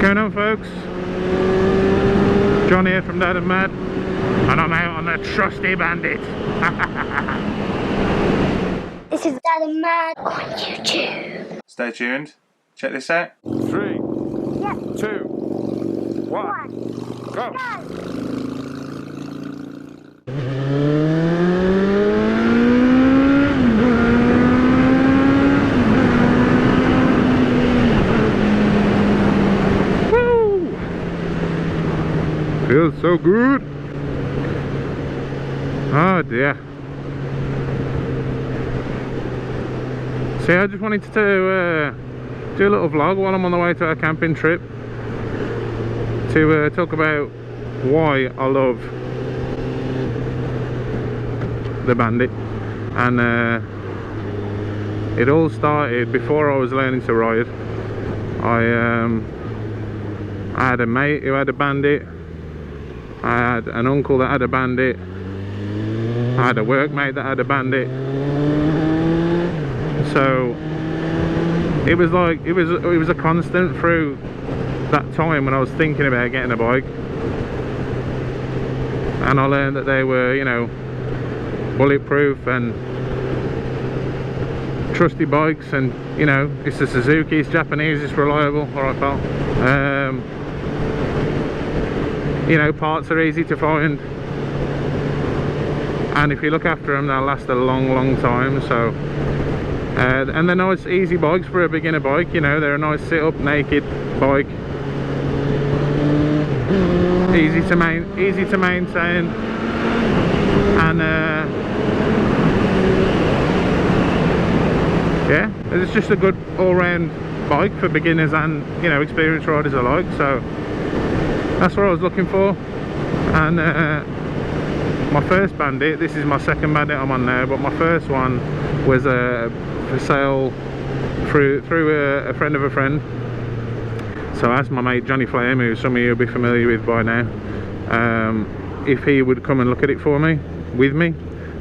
What's going on, folks? John here from Dad and Mad, and I'm out on the trusty Bandit. This is Dad and Mad on YouTube. Stay tuned. Check this out. 3, 2, 1, go! Feels so good. Oh dear. See, I just wanted to do a little vlog while I'm on the way to our camping trip to talk about why I love the Bandit. And it all started before I was learning to ride. I had a mate who had a Bandit. I had an uncle that had a Bandit. I had a workmate that had a Bandit. So it was like it was a constant through that time when I was thinking about getting a bike. And I learned that they were, you know, bulletproof and trusty bikes, and you know, it's a Suzuki, it's Japanese, it's reliable. Alright, pal. You know, parts are easy to find, and if you look after them, they'll last a long time. So and they're nice easy bikes for a beginner bike. You know, they're a nice sit up naked bike, easy to maintain, and yeah, it's just a good all-round bike for beginners and, you know, experienced riders alike. So that's what I was looking for. And my first Bandit, this is my second Bandit I'm on now, but my first one was for sale through a friend of a friend. So I asked my mate Johnny Flame, who some of you will be familiar with by now, if he would come and look at it for me, with me.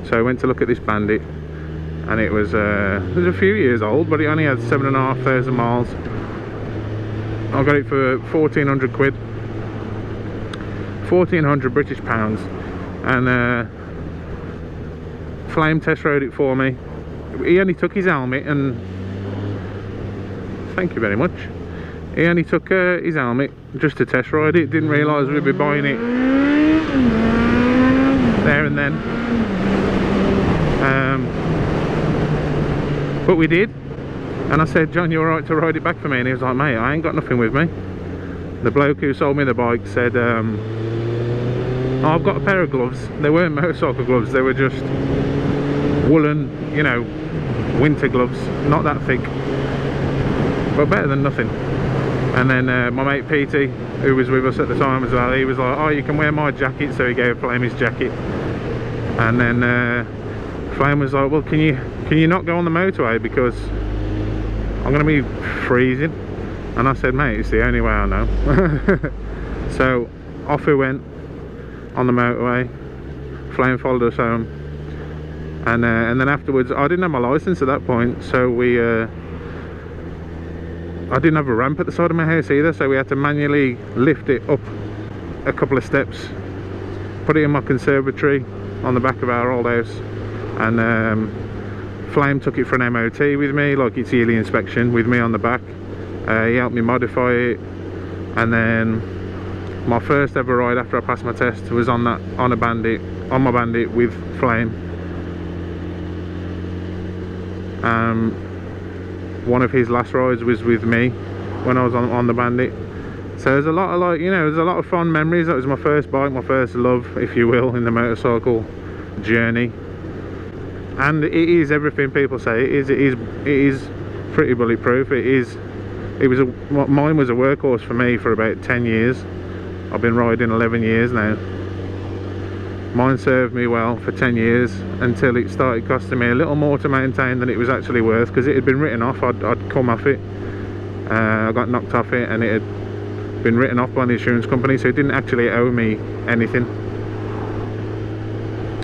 So I went to look at this Bandit, and it was a few years old, but it only had 7,500 miles. I got it for 1,400 quid. 1,400 British pounds, and Flame test rode it for me. He only took his helmet, and thank you very much. He only took his helmet just to test ride it. Didn't realise we'd be buying it there and then, but we did. And I said, John, you alright to ride it back for me? And he was like, mate, I ain't got nothing with me. The bloke who sold me the bike said, I've got a pair of gloves. They weren't motorcycle gloves, they were just woolen, you know, winter gloves, not that thick, but better than nothing. And then my mate Petey, who was with us at the time as well, he was like, oh, you can wear my jacket. So he gave Flame his jacket. And then Flame was like, well, can you not go on the motorway, because I'm going to be freezing. And I said, mate, it's the only way I know. So off we went on the motorway. Flame followed us home, and then afterwards, I didn't have my license at that point, so I didn't have a ramp at the side of my house either, so we had to manually lift it up a couple of steps, put it in my conservatory on the back of our old house, and Flame took it for an MOT with me, like its yearly inspection, with me on the back. He helped me modify it, and then my first ever ride after I passed my test was on my Bandit with Flame. One of his last rides was with me when I was on the Bandit. So there's a lot of, like, you know, there's a lot of fond memories. That was my first bike, my first love, if you will, in the motorcycle journey. And it is everything people say it is. It is pretty bulletproof. Mine was a workhorse for me for about 10 years. I've been riding 11 years now. Mine served me well for 10 years until it started costing me a little more to maintain than it was actually worth, because it had been written off. I'd come off it. I got knocked off it, and it had been written off by the insurance company, so it didn't actually owe me anything.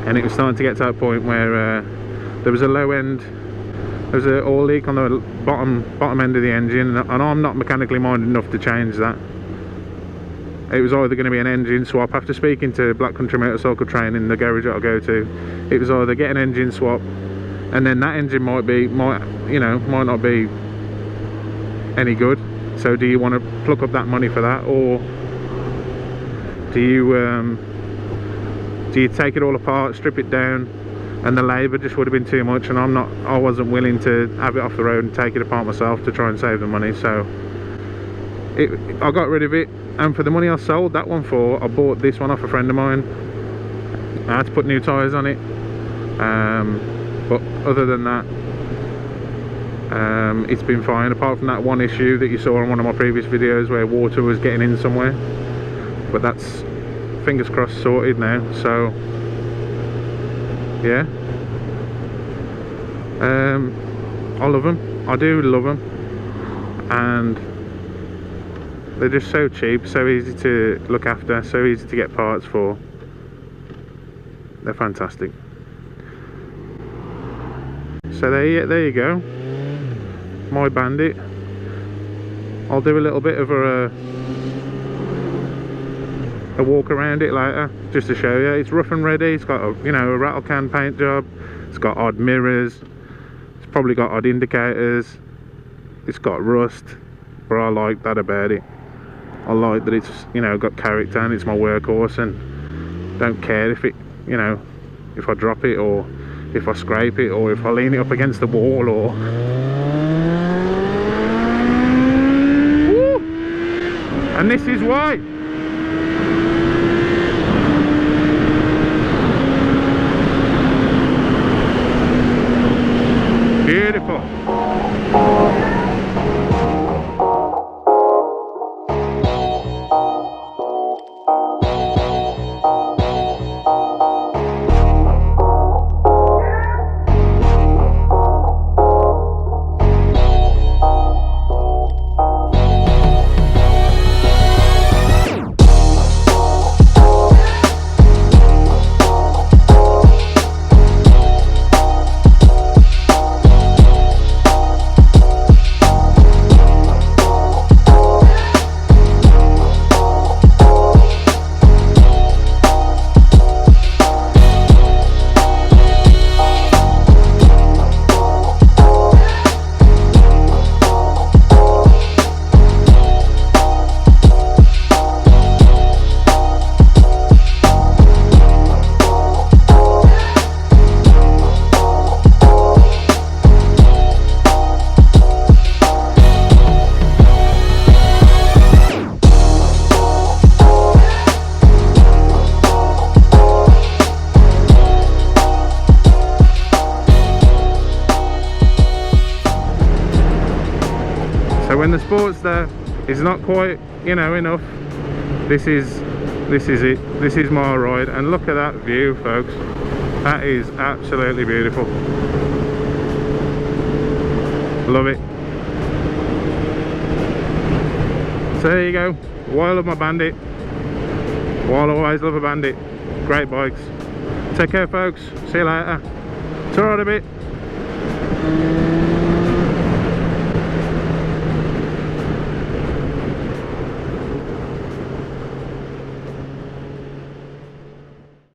And it was starting to get to that point where there was a low end There's an oil leak on the bottom end of the engine, and I'm not mechanically minded enough to change that. it was either going to be an engine swap. After speaking to Black Country Motorcycle Training, the garage that I go to, it was either get an engine swap, and then that engine might not be any good. So do you want to pluck up that money for that, or do you take it all apart, strip it down? And the labour just would have been too much, and I wasn't willing to have it off the road and take it apart myself to try and save the money. So I got rid of it, and for the money I sold that one for, I bought this one off a friend of mine. I had to put new tyres on it, but other than that, it's been fine, apart from that one issue that you saw on one of my previous videos where water was getting in somewhere. But that's, fingers crossed, sorted now. So yeah, I love them. I do love them, and they're just so cheap, so easy to look after, so easy to get parts for. They're fantastic. So there you go, my Bandit. I'll do a little bit of a walk around it later, just to show you. It's rough and ready. It's got a rattle can paint job. It's got odd mirrors. It's probably got odd indicators. It's got rust, but I like that about it. I like that it's got character, and it's my workhorse, and don't care if it if I drop it, or if I scrape it, or if I lean it up against the wall, or woo! And this is why. Beautiful. When the Sportster is not quite enough, this is it. This is my ride, and look at that view, folks. That is absolutely beautiful. Love it. So there you go. Why I love my Bandit. Why I always love a Bandit. Great bikes. Take care, folks. See you later. Ta-ra a bit.